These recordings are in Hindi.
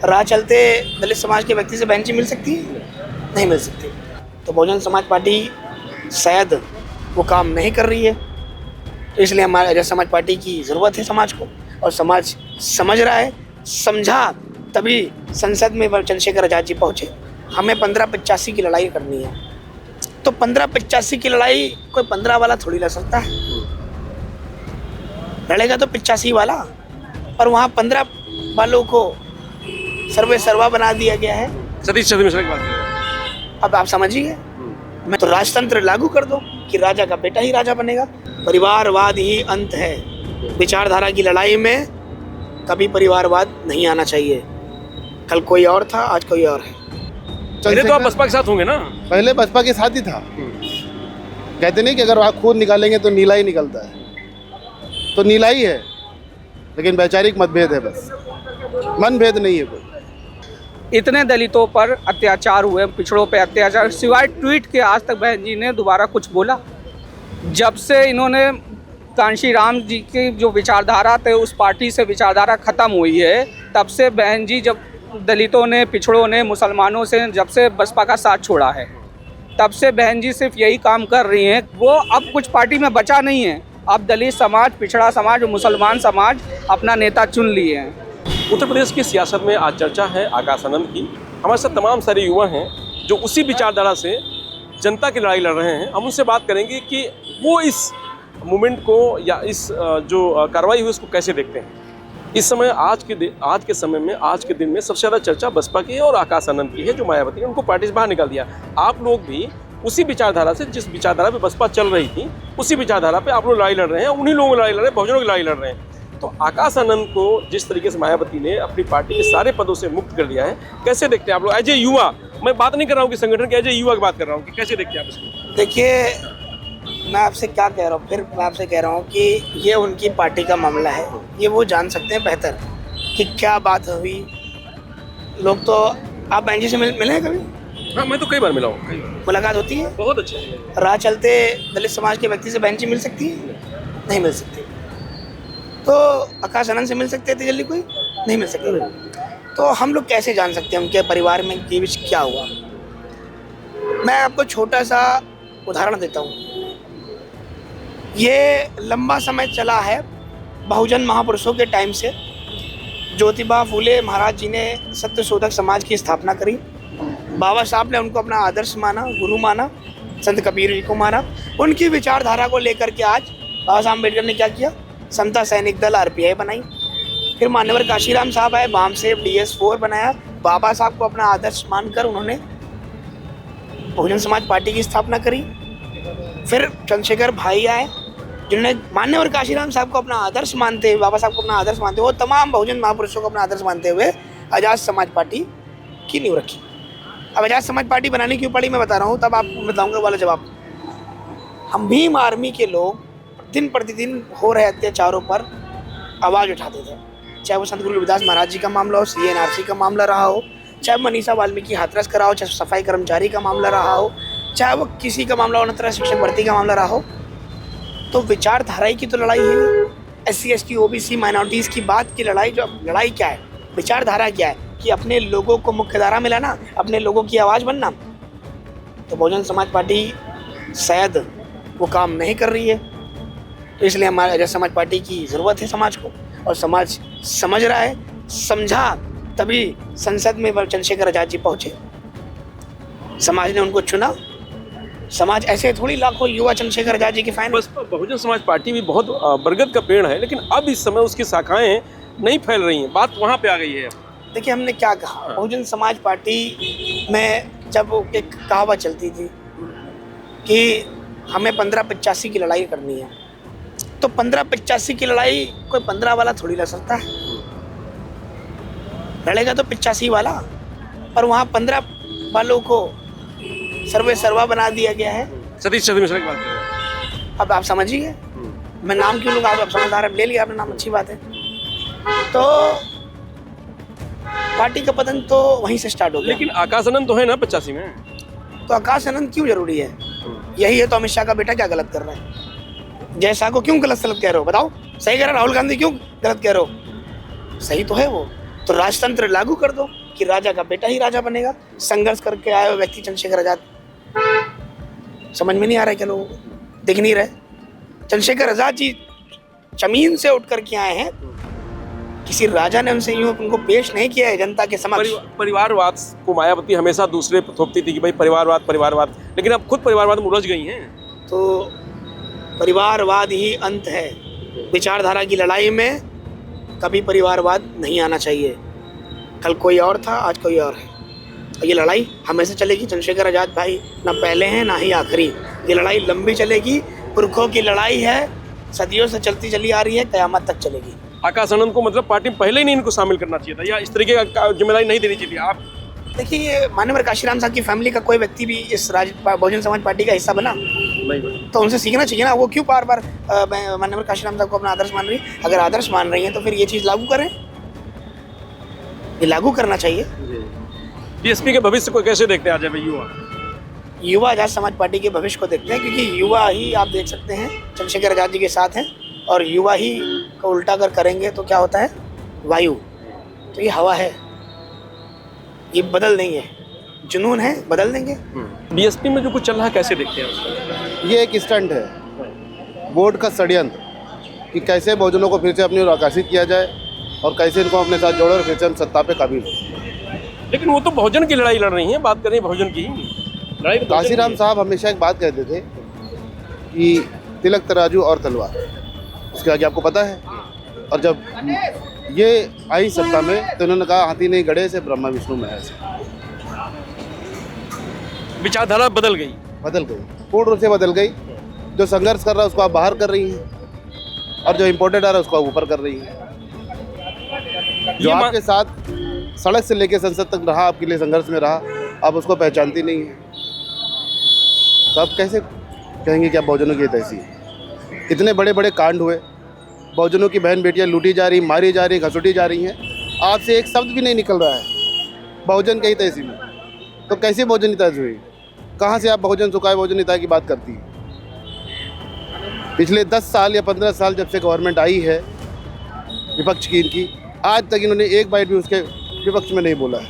राह चलते दलित समाज के व्यक्ति से बेंच मिल सकती है? नहीं मिल सकती। तो बहुजन समाज पार्टी शायद वो काम नहीं कर रही है, तो इसलिए हमारे आज़ाद समाज पार्टी की ज़रूरत है समाज को, और समाज समझ रहा है, समझा तभी संसद में चंद्रशेखर आज़ाद जी पहुँचे। हमें 1585 की लड़ाई करनी है, तो 1585 की लड़ाई कोई 15 वाला थोड़ी लड़ सकता है, लड़ेगा तो 85 वाला, और वहाँ 15 वालों को सर्वे सर्वा बना दिया गया है। सतीश चंद्र मिश्रा की बात करें, अब आप समझिए, मैं तो राजतंत्र लागू कर दो कि राजा का बेटा ही राजा बनेगा। परिवारवाद ही अंत है। विचारधारा की लड़ाई में कभी परिवारवाद नहीं आना चाहिए। कल कोई और था, आज कोई और है। पहले तो आप बसपा के साथ होंगे ना? पहले बसपा के साथ ही था। कहते नहीं कि अगर आप खून निकालेंगे तो नीला ही निकलता है, तो नीला ही है, लेकिन वैचारिक मतभेद है, बस मनभेद नहीं है कोई। इतने दलितों पर अत्याचार हुए, पिछड़ों पे अत्याचार, सिवाय ट्वीट के आज तक बहन जी ने दोबारा कुछ बोला? जब से इन्होंने कांशी राम जी की जो विचारधारा थे उस पार्टी से विचारधारा ख़त्म हुई है, तब से बहन जी, जब दलितों ने, पिछड़ों ने, मुसलमानों से जब से बसपा का साथ छोड़ा है, तब से बहन जी सिर्फ यही काम कर रही हैं। वो अब कुछ पार्टी में बचा नहीं है। अब दलित समाज, पिछड़ा समाज और मुसलमान समाज अपना नेता चुन लिए हैं। उत्तर प्रदेश की सियासत में आज चर्चा है आकाश आनंद की। हमारे साथ तमाम सारे युवा हैं जो उसी विचारधारा से जनता की लड़ाई लड़ रहे हैं। हम उनसे बात करेंगे कि वो इस मूवमेंट को या इस जो कार्रवाई हुई उसको कैसे देखते हैं। इस समय आज के समय में, आज के दिन में सबसे ज़्यादा चर्चा बसपा की है और आकाश आनंद की है, जो मायावती ने उनको पार्टी से बाहर निकाल दिया। आप लोग भी उसी विचारधारा से, जिस विचारधारा पे बसपा चल रही थी, उसी विचारधारा पे आप लोग लड़ाई लड़ रहे हैं, उन्हीं लोगों की लड़ाई लड़ रहे हैं, बहुजनों की लड़ाई लड़ रहे हैं। तो आकाश आनंद को जिस तरीके से मायावती ने अपनी पार्टी के सारे पदों से मुक्त कर दिया है, कैसे देखते हैं आप लोग एज ए युवा? मैं बात नहीं कर रहा हूँ कि संगठन के, एज ए युवा की बात कर रहा हूँ कि कैसे देखते हैं आप इसको? देखिए, मैं आपसे क्या कह रहा हूँ, फिर मैं आपसे कह रहा हूँ कि ये उनकी पार्टी का मामला है, ये वो जान सकते हैं बेहतर कि क्या बात हुई। लोग तो, आप बहन जी से मिले हैं कभी? हाँ, मैं तो कई बार मिला हूँ। मुलाकात होती है? बहुत अच्छा। राह चलते दलित समाज के व्यक्ति से बहन जी मिल सकती है? नहीं मिल सकती। तो आकाश आनंद से मिल सकते थे जल्दी कोई? नहीं मिल सकते। तो हम लोग कैसे जान सकते हैं उनके परिवार में के बीच क्या हुआ? मैं आपको छोटा सा उदाहरण देता हूँ। ये लंबा समय चला है, बहुजन महापुरुषों के टाइम से। ज्योतिबा फूले महाराज जी ने सत्यशोधक समाज की स्थापना करी। बाबा साहब ने उनको अपना आदर्श माना, गुरु माना, संत कबीर जी को माना। उनकी विचारधारा को लेकर के आज बाबा साहब अम्बेडकर ने क्या किया? समता सैनिक दल RPI बनाई। फिर मान्यवर काशीराम साहब आए, बामसेब DS4 बनाया। बाबा साहब को अपना आदर्श मानकर उन्होंने बहुजन समाज पार्टी की स्थापना करी। फिर चंद्रशेखर भाई आए, जिन्होंने मान्यवर काशीराम साहब को अपना आदर्श मानते हुए, बाबा साहब को अपना आदर्श मानते हुए, वो तमाम बहुजन महापुरुषों को अपना आदर्श मानते हुए आज़ाद समाज पार्टी की नींव रखी। अब आज़ाद समाज पार्टी बनाने क्यों पड़ी मैं बता रहा हूँ, तब आपको बताऊँगा वाला जवाब। हम भीम आर्मी के लोग दिन प्रतिदिन हो रहे अत्याचारों पर आवाज़ उठाते थे, चाहे वो संत गुरु रविदास महाराज जी का मामला हो, CNRC का मामला रहा हो, चाहे मनीषा वाल्मीकि हाथरस का रहा हो, चाहे सफाई कर्मचारी का मामला रहा हो, चाहे वो किसी का मामला हो, न शिक्षक भर्ती का मामला रहा हो। तो विचारधारा की तो लड़ाई है। SC ST OBC माइनॉरिटीज़ की बात की लड़ाई, जो लड़ाई क्या है, विचारधारा क्या है कि अपने लोगों को मुख्य धारा में लाना, अपने लोगों की आवाज़ बनना। तो बहुजन समाज पार्टी शायद वो काम नहीं कर रही है, तो इसलिए हमारे आज़ाद समाज पार्टी की ज़रूरत है समाज को, और समाज समझ रहा है, समझा तभी संसद में चंद्रशेखर आज़ाद जी पहुँचे। समाज ने उनको चुना। समाज ऐसे थोड़ी लाखों युवा चंद्रशेखर आज़ाद जी के फैन। बस बहुजन समाज पार्टी भी बहुत बरगद का पेड़ है, लेकिन अब इस समय उसकी शाखाएं नहीं फैल रही हैं। बात वहाँ पे आ गई है। देखिए, हमने क्या कहा, बहुजन समाज पार्टी में जब एक कहावत चलती थी कि हमें 1585 की लड़ाई करनी है, तो 1585 की लड़ाई कोई 15 वाला थोड़ी लड़ सकता है, लड़ेगा तो 85 वाला, और वहाँ 15 वालों को सर्वे सर्वा बना दिया गया है। सतीश चंद्र मिश्रा की बात करें, अब आप समझिए, मैं नाम क्यों लूँगा, आप समझदार ले लिया आपने नाम, अच्छी बात है। तो पार्टी का पतन तो वहीं से स्टार्ट हो गया। लेकिन आकाश आनंद तो है ना 85 में, तो आकाश आनंद क्यों जरूरी है? यही है तो अमित शाह का बेटा क्या गलत कर रहा है? जय शाह को क्यों गलत सलत कह रहे हो? बताओ, सही कह रहा है। राहुल गांधी क्यों गलत कह रहे हो? सही तो है वो। तो राजतंत्र लागू कर दो कि राजा का बेटा ही राजा बनेगा। संघर्ष करके आए हुए व्यक्ति चंद्रशेखर आजाद, समझ में नहीं आ रहा है क्या लोगों को, दिख नहीं रहे। चंद्रशेखर आजाद जी जमीन से उठ करके आए हैं, किसी राजा ने उनको पेश नहीं किया है जनता के समक्ष। परिवारवाद को मायावती हमेशा दूसरे पर थोपती थी कि भाई परिवारवाद, लेकिन अब खुद परिवारवाद में उलझ गई हैं। तो परिवारवाद ही अंत है। विचारधारा की लड़ाई में कभी परिवारवाद नहीं आना चाहिए। कल कोई और था, आज कोई और है, और ये लड़ाई हमेशा चलेगी। चंद्रशेखर आजाद भाई ना पहले हैं ना ही आखिरी। ये लड़ाई लंबी चलेगी, पुरखों की लड़ाई है, सदियों से चलती चली आ रही है, क़यामत तक चलेगी। आकाश आनंद को मतलब पार्टी में पहले ही नहीं इनको शामिल करना चाहिए था, या इस तरीके का जिम्मेदारी नहीं देनी चाहिए थी। आप देखिए, माननीय काशीराम साहब की फैमिली का कोई व्यक्ति भी इस बहुजन समाज पार्टी का हिस्सा बना नहीं, तो उनसे सीखना चाहिए ना। वो क्यों बार बार माननीय काशीराम साहब को अपना आदर्श मान रही है? अगर आदर्श मान रही हैं तो फिर ये चीज़ लागू करें, ये लागू करना चाहिए। बीएसपी के भविष्य को कैसे देखते हैं आज युवा आजाद समाज पार्टी के भविष्य को देखते हैं, क्योंकि युवा ही आप देख सकते हैं चंद्रशेखर आजाद जी के साथ हैं, और युवा ही को उल्टा कर करेंगे तो क्या होता है, वायु। तो ये हवा है, ये बदल नहीं है, जुनून है, बदल देंगे। बीएसपी में जो कुछ चल रहा है कैसे देखते हैं उसको? ये एक स्टंट है, बोर्ड का षड्यंत्र, कि कैसे बहुजनों को फिर से अपनी ओर आकर्षित किया जाए और कैसे इनको अपने साथ जोड़े और फिर से हम सत्ता पे काबिल हो। लेकिन वो तो बहुजन की लड़ाई लड़ रही है, बात करें बहुजन की लड़ाई। काशीराम साहब हमेशा एक बात कहते थे कि तिलक तराजू और तलवार, उसके आगे आपको पता है। और जब ये आई सत्ता में तो उन्होंने कहा हाथी नहीं गड़े से ब्रह्मा विष्णु महेश। विचारधारा बदल गई, पूर्ण रूप से बदल गई। जो संघर्ष कर रहा है उसको आप बाहर कर रही हैं, और जो इम्पोर्टेड आ रहा है उसको आप ऊपर कर रही हैं। जो आपके साथ सड़क से लेकर संसद तक रहा, आपके लिए संघर्ष में रहा, आप उसको पहचानती नहीं है, तो आप कैसे कहेंगे कि आप बहुजनों की ऐसी है? इतने बड़े बड़े कांड हुए, बहुजनों की बहन बेटियां लूटी जा रही, मारी जा रही, घसुटी जा रही हैं, आपसे एक शब्द भी नहीं निकल रहा है बहुजन कही तैसी में। तो कैसे बहुजनिता हुई? कहाँ से आप बहुजन सुखाए बहुजनिता की बात करती है? पिछले 10 साल या 15 साल जब से गवर्नमेंट आई है विपक्ष की इनकी, आज तक इन्होंने एक बाइट भी उसके विपक्ष में नहीं बोला है।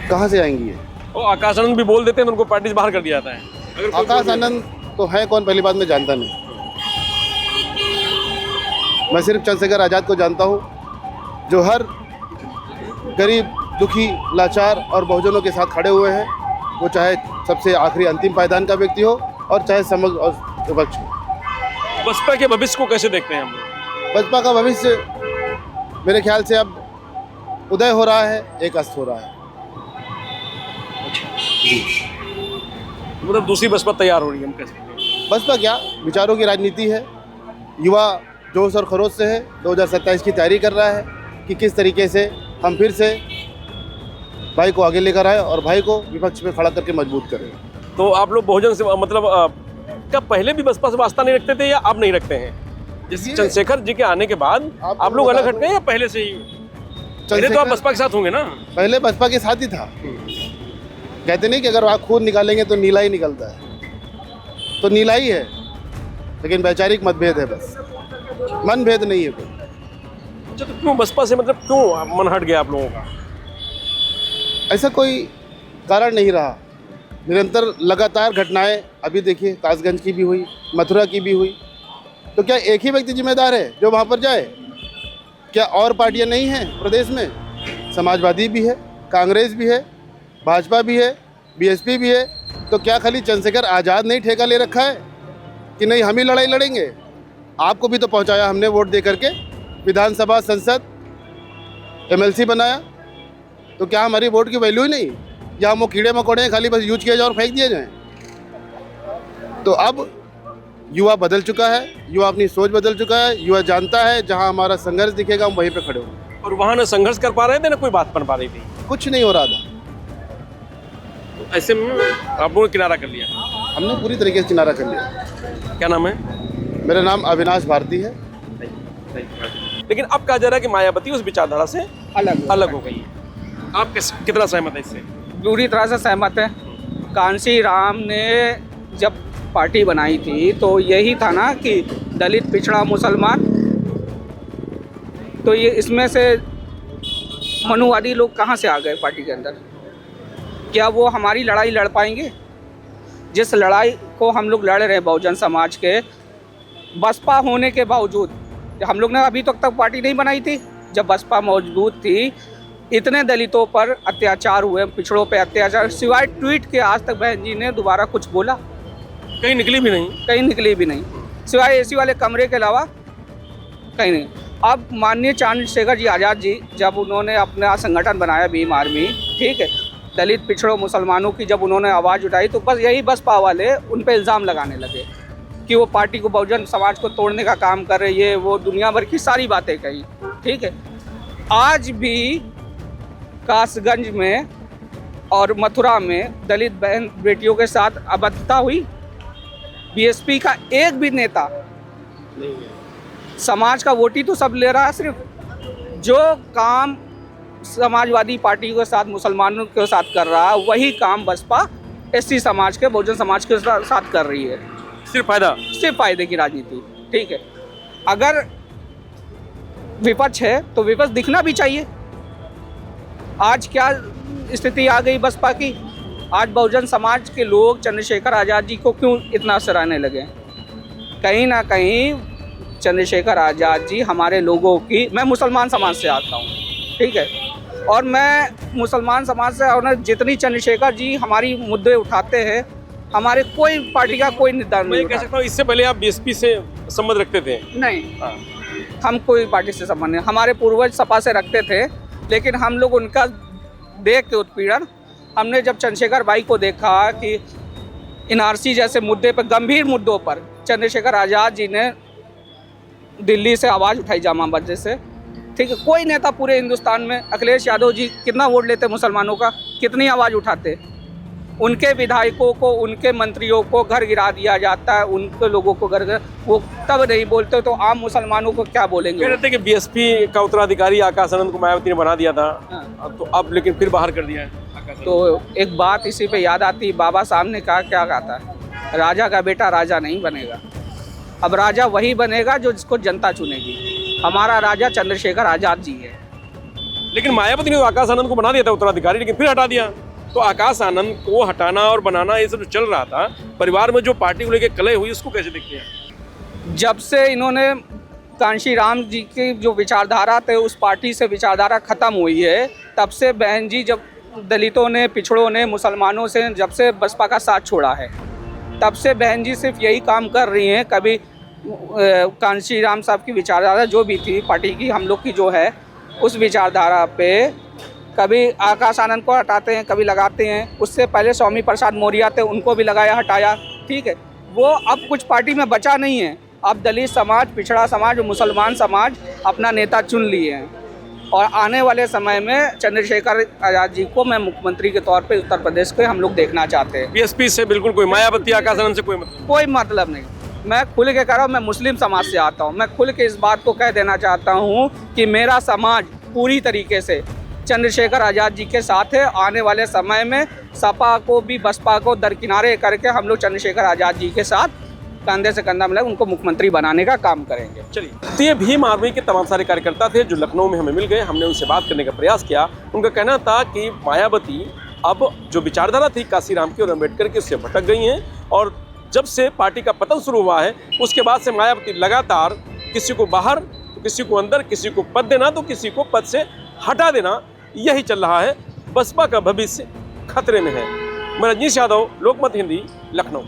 कहाँ से आएंगी ये? और आकाश आनंद भी बोल देते हैं तो उनको पार्टी से बाहर कर दिया जाता है। आकाश आनंद तो है कौन, पहली बात मैं जानता नहीं। मैं सिर्फ चंद्रशेखर आजाद को जानता हूँ, जो हर गरीब, दुखी, लाचार और बहुजनों के साथ खड़े हुए हैं, वो चाहे सबसे आखिरी अंतिम पायदान का व्यक्ति हो और चाहे समग्र और विपक्ष हो। बसपा के भविष्य को कैसे देखते हैं हम लोग? बसपा का भविष्य मेरे ख्याल से अब उदय हो रहा है, एक अस्त हो रहा है। मतलब दूसरी बसपा तैयार हो रही है, हम कह सकते हैं। बसपा क्या, विचारों की राजनीति है। युवा जोश और खरोश से है, 2027 की तैयारी कर रहा है कि किस तरीके से हम फिर से भाई को आगे लेकर आए और भाई को विपक्ष में खड़ा करके मजबूत करें। तो आप लोग बहुजन से मतलब क्या पहले भी बसपा से वास्ता नहीं रखते थे या अब नहीं रखते हैं? जैसे चंद्रशेखर जी के आने के बाद आप लोग अलग हट गए या पहले से ही? पहले तो आप बसपा के साथ होंगे ना? पहले बसपा के साथ ही था। कहते नहीं कि अगर आप खून निकालेंगे तो नीला ही निकलता है, तो नीला ही है, लेकिन वैचारिक मतभेद है, बस मन भेद नहीं है कोई। अच्छा, तो क्यों बसपा से मतलब क्यों मन हट गया आप लोगों का? ऐसा कोई कारण नहीं रहा। निरंतर लगातार घटनाएं, अभी देखिए कासगंज की भी हुई, मथुरा की भी हुई, तो क्या एक ही व्यक्ति जिम्मेदार है जो वहाँ पर जाए? क्या और पार्टियां नहीं हैं प्रदेश में? समाजवादी भी है, कांग्रेस भी है, भाजपा भी है, बीएसपी भी है। तो क्या खाली चंद्रशेखर आज़ाद नहीं ठेका ले रखा है कि नहीं हम ही लड़ाई लड़ेंगे? आपको भी तो पहुंचाया हमने वोट दे करके, विधानसभा, संसद, एमएलसी बनाया, तो क्या हमारी वोट की वैल्यू ही नहीं? या हम वो कीड़े मकोड़े खाली बस यूज किया जाए और फेंक दिए जाएँ? तो अब युवा बदल चुका है, युवा अपनी सोच बदल चुका है, युवा जानता है जहां हमारा संघर्ष दिखेगा हम वहीं पे खड़े होंगे। और वहाँ ना संघर्ष कर पा रहे थे ना कोई बात बन पा रही थी, कुछ नहीं हो रहा था। तो ऐसे में आप लोगों ने किनारा कर लिया? हमने पूरी तरीके से किनारा कर लिया। क्या नाम है? मेरा नाम अविनाश भारती है। लेकिन अब कहा जा रहा है कि मायावती उस विचारधारा से अलग हो गई है। आप कितना सहमत है इससे? पूरी तरह से सहमत है। कांशी राम ने जब पार्टी बनाई थी तो यही था ना कि दलित, पिछड़ा, मुसलमान तो ये इसमें से मनुवादी लोग कहाँ से आ गए पार्टी के अंदर? क्या वो हमारी लड़ाई लड़ पाएंगे? जिस लड़ाई को हम लोग लड़ रहे हैं बहुजन समाज के, बसपा होने के बावजूद, हम लोग ने अभी तक पार्टी नहीं बनाई थी। जब बसपा मौजूद थी, इतने दलितों पर अत्याचार हुए, पिछड़ों पे अत्याचार, सिवाय ट्वीट के आज तक बहन जी ने दोबारा कुछ बोला? कहीं निकली भी नहीं। कहीं निकली भी नहीं, सिवाय एसी वाले कमरे के अलावा कहीं नहीं। अब माननीय चंद्रशेखर जी आज़ाद जी, जब उन्होंने अपना संगठन बनाया भीम आर्मी, ठीक है, दलित पिछड़ों मुसलमानों की जब उन्होंने आवाज़ उठाई, तो बस यही बसपा वाले उन पर इल्ज़ाम लगाने लगे कि वो पार्टी को, बहुजन समाज को तोड़ने का काम कर रही है, वो दुनिया भर की सारी बातें कही। ठीक है, आज भी कासगंज में और मथुरा में दलित बहन बेटियों के साथ अभद्रता हुई। बीएसपी का एक भी नेता नहीं है। समाज का वोट ही तो सब ले रहा है, सिर्फ जो काम समाजवादी पार्टी के साथ, मुसलमानों के साथ कर रहा है, वही काम बसपा एससी समाज के, बहुजन समाज के साथ कर रही है। सिर्फ फायदे की राजनीति। ठीक है, अगर विपक्ष है तो विपक्ष दिखना भी चाहिए। आज क्या स्थिति आ गई बसपा की? आज बहुजन समाज के लोग चंद्रशेखर आज़ाद जी को क्यों इतना सराहने लगे? कहीं ना कहीं चंद्रशेखर आज़ाद जी हमारे लोगों की, मैं मुसलमान समाज से आता हूँ, ठीक है, और मैं मुसलमान समाज से, और जितनी चंद्रशेखर जी हमारी मुद्दे उठाते हैं, हमारे कोई पार्टी का कोई निर्धारण नहीं कह सकता हूँ। इससे पहले आप बीएसपी से संबंध रखते थे? नहीं, हम कोई पार्टी से संबंध नहीं। हमारे पूर्वज सपा से रखते थे, लेकिन हम लोग उनका देख के उत्पीड़न, हमने जब चंद्रशेखर भाई को देखा कि एनआरसी जैसे मुद्दे पर, गंभीर मुद्दों पर चंद्रशेखर आज़ाद जी ने दिल्ली से आवाज़ उठाई, जामा मस्जिद से, ठीक है, कोई नेता पूरे हिंदुस्तान में, अखिलेश यादव जी कितना वोट लेते मुसलमानों का, कितनी आवाज़ उठाते, उनके विधायकों को, उनके मंत्रियों को घर गिरा दिया जाता है, उनके लोगों को घर, वो तब नहीं बोलते तो आम मुसलमानों को क्या बोलेंगे? कहते कि बीएसपी का उत्तराधिकारी आकाश आनंद को मायावती ने बना दिया था। हाँ। तो अब लेकिन फिर बाहर कर दिया है। तो एक बात इसी पे याद आती, बाबा साहब ने कहा, क्या कहा था, राजा का बेटा राजा नहीं बनेगा। अब राजा वही बनेगा जो जिसको जनता चुनेगी। हमारा राजा चंद्रशेखर आज़ाद जी है। लेकिन मायावती ने तो आकाश आनंद को बना दिया था उत्तराधिकारी, लेकिन फिर हटा दिया। तो आकाश आनंद को हटाना और बनाना, ये सब जो चल रहा था परिवार में, जो पार्टी को लेकर कलह हुई, उसको कैसे देखते हैं? जब से इन्होंने कांशी राम जी की जो विचारधारा थे, उस पार्टी से विचारधारा ख़त्म हुई है, तब से बहन जी, जब दलितों ने, पिछड़ों ने, मुसलमानों से जब से बसपा का साथ छोड़ा है, तब से बहन जी सिर्फ यही काम कर रही हैं। कभी कांशी राम साहब की विचारधारा जो भी थी पार्टी की, हम लोग की जो है, उस विचारधारा पे कभी आकाश आनंद को हटाते हैं, कभी लगाते हैं। उससे पहले स्वामी प्रसाद मौर्य थे, उनको भी लगाया, हटाया। ठीक है, वो अब कुछ पार्टी में बचा नहीं है। अब दलित समाज, पिछड़ा समाज और मुसलमान समाज अपना नेता चुन लिए हैं, और आने वाले समय में चंद्रशेखर आज़ाद जी को मैं मुख्यमंत्री के तौर पे उत्तर प्रदेश के हम लोग देखना चाहते हैं। बीएसपी से बिल्कुल कोई, मायावती, आकाश आनंद से कोई मतलब नहीं। मैं खुल के कह रहा हूँ, मैं मुस्लिम समाज से आता हूँ। मैं खुल के इस बात को कह देना चाहता हूँ कि मेरा समाज पूरी तरीके से चंद्रशेखर आज़ाद जी के साथ है। आने वाले समय में सपा को भी, बसपा को दरकिनारे करके हम लोग चंद्रशेखर आज़ाद जी के साथ कंधे से कंधा मिला उनको मुख्यमंत्री बनाने का काम करेंगे। चलिए, तो ये भीम आर्मी के तमाम सारे कार्यकर्ता थे जो लखनऊ में हमें मिल गए। हमने उनसे बात करने का प्रयास किया। उनका कहना था कि मायावती अब जो विचारधारा थी काशीराम की और अम्बेडकर की, उससे भटक गई हैं, और जब से पार्टी का पतन शुरू हुआ है, उसके बाद से मायावती लगातार किसी को बाहर तो किसी को अंदर, किसी को पद देना तो किसी को पद से हटा देना, यही चल रहा है। बसपा का भविष्य खतरे में है। मैं रजनीश यादव, लोकमत हिंदी, लखनऊ।